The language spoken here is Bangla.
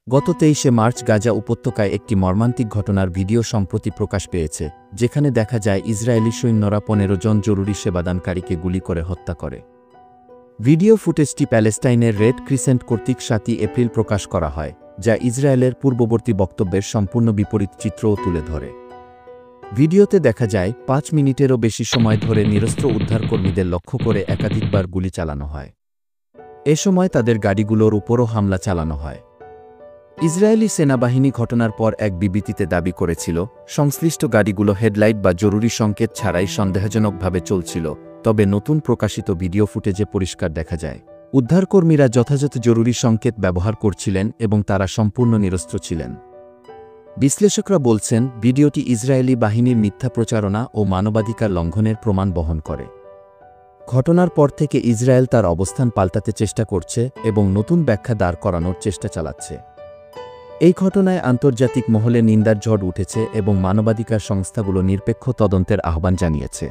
গত ২৩শে মার্চ গাজা উপত্যকায় একটি মর্মান্তিক ঘটনার ভিডিও সম্প্রতি প্রকাশ পেয়েছে, যেখানে দেখা যায় ইসরায়েলি সৈন্যরা ১৫ জন জরুরি সেবাদানকারীকে গুলি করে হত্যা করে। ভিডিও ফুটেজটি প্যালেস্টাইনের রেড ক্রিসেন্ট কর্তৃক ৭ এপ্রিল প্রকাশ করা হয়, যা ইসরায়েলের পূর্ববর্তী বক্তব্যের সম্পূর্ণ বিপরীত চিত্রও তুলে ধরে। ভিডিওতে দেখা যায় ৫ মিনিটেরও বেশি সময় ধরে নিরস্ত্র উদ্ধারকর্মীদের লক্ষ্য করে একাধিকবার গুলি চালানো হয়। এ সময় তাদের গাড়িগুলোর উপরও হামলা চালানো হয়। ইসরায়েলি সেনাবাহিনী ঘটনার পর এক বিবৃতিতে দাবি করেছিল, সংশ্লিষ্ট গাড়িগুলো হেডলাইট বা জরুরি সংকেত ছাড়াই সন্দেহজনকভাবে চলছিল, তবে নতুন প্রকাশিত ভিডিও ফুটেজে পরিষ্কার দেখা যায়, উদ্ধারকর্মীরা যথাযথ জরুরি সংকেত ব্যবহার করছিলেন এবং তারা সম্পূর্ণ নিরস্ত্র ছিলেন। বিশ্লেষকরা বলছেন, ভিডিওটি ইসরায়েলি বাহিনীর মিথ্যা প্রচারণা ও মানবাধিকার লঙ্ঘনের প্রমাণ বহন করে। ঘটনার পর থেকে ইসরায়েল তার অবস্থান পাল্টাতে চেষ্টা করছে এবং নতুন ব্যাখ্যা দাঁড় করানোর চেষ্টা চালাচ্ছে। এই ঘটনায় আন্তর্জাতিক মহলে নিন্দার ঝড় উঠেছে এবং মানবাধিকার সংস্থাগুলো নিরপেক্ষ তদন্তের আহ্বান জানিয়েছে।